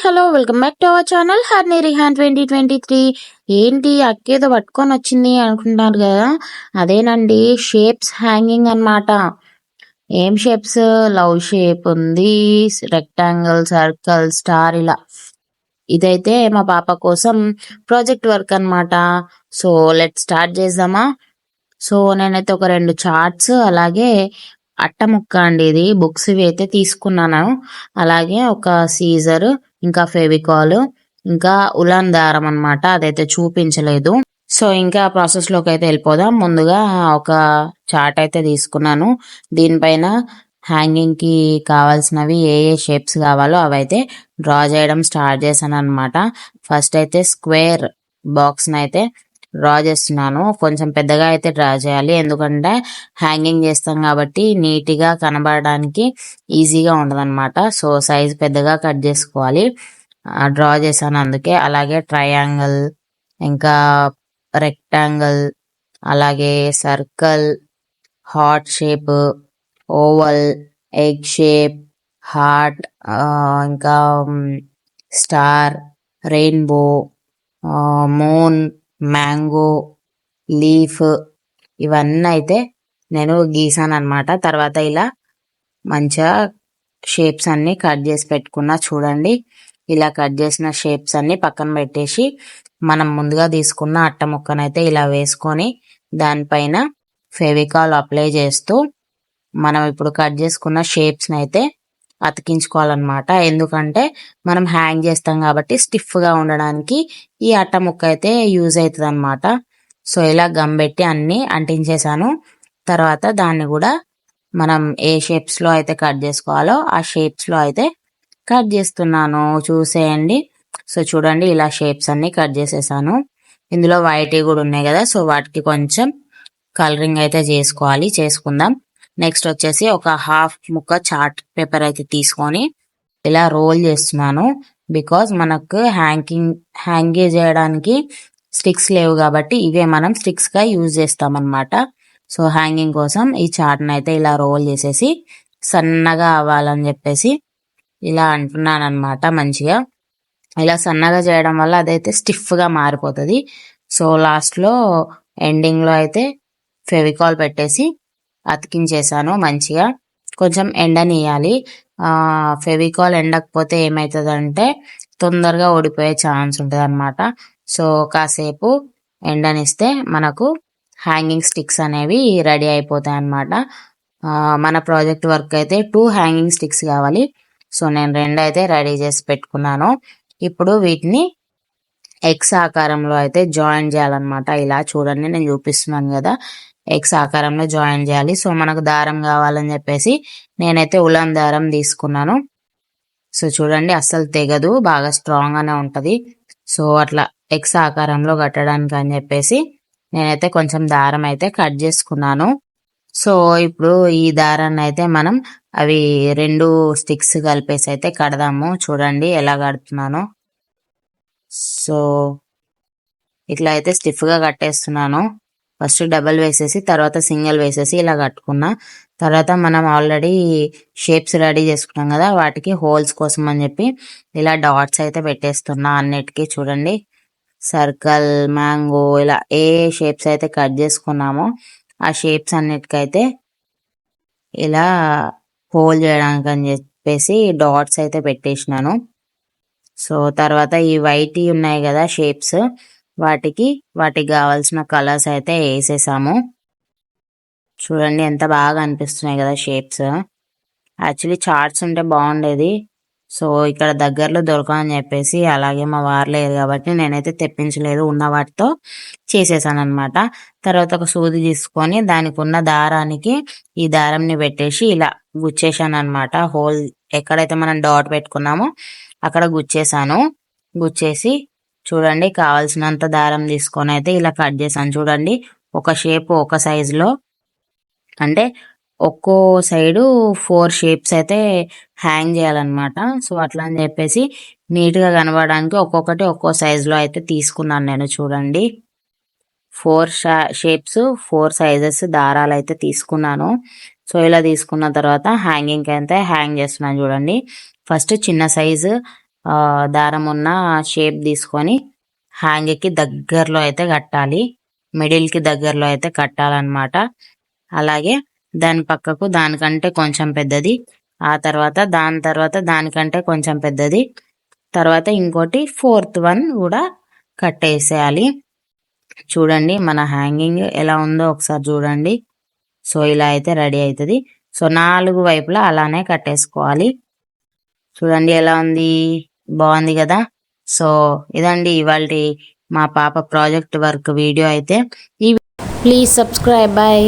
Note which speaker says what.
Speaker 1: Hello welcome back to our channel హర్ని రిహాన్ 2023. ఏంటి అక్కేదో పట్టుకొని వచ్చింది అనుకుంటున్నారు కదా, అదేనండి షేప్స్ హ్యాంగింగ్ అన్నమాట. ఏం షేప్స్? లవ్ షేప్ ఉంది, రెక్టాంగిల్, సర్కిల్, స్టార్, ఇలా. ఇదైతే మా పాప కోసం ప్రాజెక్ట్ వర్క్ అన్నమాట. సో లెట్ స్టార్ట్ చేద్దామా. సో నేనైతే ఒక 2 చార్ట్స్, అలాగే అట్ట ముక్క అండి, ఇది బుక్స్ ఇవి అయితే తీసుకున్నాను. అలాగే ఒక సీజర్, ఇంకా ఫెవికాల్, ఇంకా ఉలాన్ దారం అన్నమాట. అదైతే చూపించలేదు. సో ఇంకా ప్రాసెస్ లోకి అయితే వెళ్ళిపోదాం. ముందుగా ఒక చార్ట్ అయితే తీసుకున్నాను. దీనిపైన హ్యాంగింగ్ కి కావాల్సినవి ఏ ఏ షేప్స్ కావాలో అవైతే డ్రా చేయడం స్టార్ట్ చేశాను అనమాట. ఫస్ట్ అయితే స్క్వేర్ బాక్స్ అయితే డ్రా చేస్తున్నాను. కొంచెం పెద్దగా అయితే డ్రా చేయాలి, ఎందుకంటే హ్యాంగింగ్ చేస్తాం కాబట్టి నీట్ గా కనబడడానికి ఈజీగా ఉండదన్నమాట. సో సైజ్ పెద్దగా కట్ చేసుకోవాలి. డ్రా చేశాను అందుకే. అలాగే ట్రయాంగిల్, ఇంకా రెక్టాంగిల్, అలాగే circle, heart shape, oval, egg shape, heart, ఇంకా star, rainbow, moon, mango, leaf, ఇవన్నీ అయితే నేను గీసాను అనమాట. తర్వాత ఇలా మంచిగా షేప్స్ అన్ని కట్ చేసి పెట్టుకున్నా. చూడండి, ఇలా కట్ చేసిన షేప్స్ అన్ని పక్కన పెట్టేసి మనం ముందుగా తీసుకున్న అట్ట ముక్కనైతే ఇలా వేసుకొని దానిపైన ఫెవికాల్ అప్లై చేస్తూ మనం ఇప్పుడు కట్ చేసుకున్న షేప్స్ అయితే అతికించుకోవాలన్నమాట. ఎందుకంటే మనం హ్యాంగ్ చేస్తాం కాబట్టి స్టిఫ్ గా ఉండడానికి ఈ అట్ట ముక్క అయితే యూజ్ అవుతుంది అనమాట. సో ఇలా గమ్ పెట్టి అన్ని అంటించేసాను. తర్వాత దాన్ని కూడా మనం ఏ షేప్స్ లో అయితే కట్ చేసుకోవాలో ఆ షేప్స్ లో అయితే కట్ చేస్తున్నాను. చూసేయండి. సో చూడండి, ఇలా షేప్స్ అన్ని కట్ చేసేసాను. ఇందులో వైట్ కూడా ఉన్నాయి కదా, సో వాటికి కొంచెం కలరింగ్ అయితే చేసుకుందాం. నెక్స్ట్ వచ్చేసి ఒక హాఫ్ ముక్క చార్ట్ పేపర్ అయితే తీసుకొని ఇలా రోల్ చేస్తున్నాను. బికాజ్ మనకు హ్యాంగ్ చేయడానికి స్టిక్స్ లేవు కాబట్టి ఇవే మనం స్టిక్స్ గా యూజ్ చేస్తాం అనమాట. సో హ్యాంగింగ్ కోసం ఈ చార్ట్ని అయితే ఇలా రోల్ చేసేసి సన్నగా అవ్వాలని చెప్పేసి ఇలా అంటున్నాను అనమాట. మంచిగా ఇలా సన్నగా చేయడం వల్ల అదైతే స్టిఫ్ గా మారిపోతుంది. సో లాస్ట్ లో ఎండింగ్ లో అయితే ఫెవికాల్ పెట్టేసి అతికించేసాను. మంచిగా కొంచెం ఎండనియాలి. ఫెవికాల్ ఎండకపోతే ఏమవుతుందంటే తొందరగా ఓడిపోయే ఛాన్స్ ఉంటుంది అనమాట. సో కాసేపు ఎండనిస్తే మనకు హ్యాంగింగ్ స్టిక్స్ అనేవి రెడీ అయిపోతాయి అన్నమాట. మన ప్రాజెక్ట్ వర్క్ అయితే 2 హ్యాంగింగ్ స్టిక్స్ కావాలి. సో నేను 2 అయితే రెడీ చేసి పెట్టుకున్నాను. ఇప్పుడు వీటిని ఎక్స్ ఆకారంలో అయితే జాయిన్ చేయాలన్నమాట. ఇలా చూడండి, నేను చూపిస్తున్నాను కదా, ఎక్స్ ఆకారంలో జాయిన్ చేయాలి. సో మనకు దారం కావాలని చెప్పేసి నేనైతే ఉలన్ దారం తీసుకున్నాను. సో చూడండి, అస్సలు తెగదు, బాగా స్ట్రాంగ్ గానే ఉంటది. సో అట్లా ఎక్స్ ఆకారంలో కట్టడానికి అని చెప్పేసి నేనైతే కొంచెం దారం అయితే కట్ చేసుకున్నాను. సో ఇప్పుడు ఈ దారాన్ని అయితే మనం అవి 2 స్టిక్స్ కలిపేసి అయితే కడదాము. చూడండి ఎలా కడుతున్నాను. సో ఇట్లా అయితే స్టిఫ్ గా కట్టేస్తున్నాను. ఫస్ట్ డబల్ వేసేసి తర్వాత సింగిల్ వేసేసి ఇలా కట్టుకున్నా. తర్వాత మనం ఆల్రెడీ షేప్స్ రెడీ చేసుకున్నాం కదా, వాటికి హోల్స్ కోసం అని చెప్పి ఇలా డాట్స్ అయితే పెట్టేస్తున్నా అన్నిటికీ. చూడండి, సర్కిల్, మ్యాంగో, ఇలా ఏ షేప్స్ అయితే కట్ చేసుకున్నామో ఆ షేప్స్ అన్నిటికైతే ఇలా హోల్ చేయడానికి అని చెప్పేసి డాట్స్ అయితే పెట్టేసినాను. సో తర్వాత ఈ వైట్ ఉన్నాయి కదా షేప్స్, వాటికి కావాల్సిన కలర్స్ అయితే వేసేసాము. చూడండి ఎంత బాగా అనిపిస్తున్నాయి కదా షేప్స్. యాక్చువల్లీ చార్ట్స్ ఉంటే బాగుండేది. సో ఇక్కడ దగ్గరలో దొరకని చెప్పేసి, అలాగే మా వారు లేరు కాబట్టి నేనైతే తెప్పించలేదు, ఉన్న వాటితో చేసేసాను అనమాట. తర్వాత ఒక సూది తీసుకొని దానికి ఉన్న దారానికి ఈ దారంని పెట్టేసి ఇలా గుచ్చేసాను అనమాట. హోల్ ఎక్కడైతే మనం డాట్ పెట్టుకున్నామో అక్కడ గుచ్చేసాను. గుచ్చేసి చూడండి, కావాల్సినంత దారం తీసుకొని అయితే ఇలా కట్ చేశాను. చూడండి, ఒక షేప్ ఒక సైజులో, అంటే ఒక్కో సైడు 4 షేప్స్ అయితే హ్యాంగ్ చేయాలన్నమాట. సో అట్లా అని చెప్పేసి నీట్ గా కనబడడానికి ఒక్కొక్కటి ఒక్కో సైజులో అయితే తీసుకున్నాను నేను. చూడండి, 4 షేప్స్ 4 సైజెస్ దారాలు అయితే తీసుకున్నాను. సో ఇలా తీసుకున్న తర్వాత హ్యాంగింగ్ అయితే హ్యాంగ్ చేస్తున్నాను. చూడండి, ఫస్ట్ చిన్న సైజు దారం ఉన్న షేప్ తీసుకొని హ్యాంగ్కి దగ్గరలో అయితే కట్టాలి, మిడిల్కి దగ్గరలో అయితే కట్టాలన్నమాట. అలాగే దాని పక్కకు దానికంటే కొంచెం పెద్దది, దాని తర్వాత దానికంటే కొంచెం పెద్దది, తర్వాత ఇంకోటి 4th వన్ కూడా కట్టేసేయాలి. చూడండి మన హ్యాంగింగ్ ఎలా ఉందో ఒకసారి చూడండి. సో ఇలా అయితే రెడీ అవుతుంది. సో 4 వైపులా అలానే కట్టేసుకోవాలి. చూడండి ఎలా ఉంది, బాగుంది కదా. సో ఇదండి ఇవాళ మా పాప ప్రాజెక్ట్ వర్క్ వీడియో అయితే. Please subscribe. బై.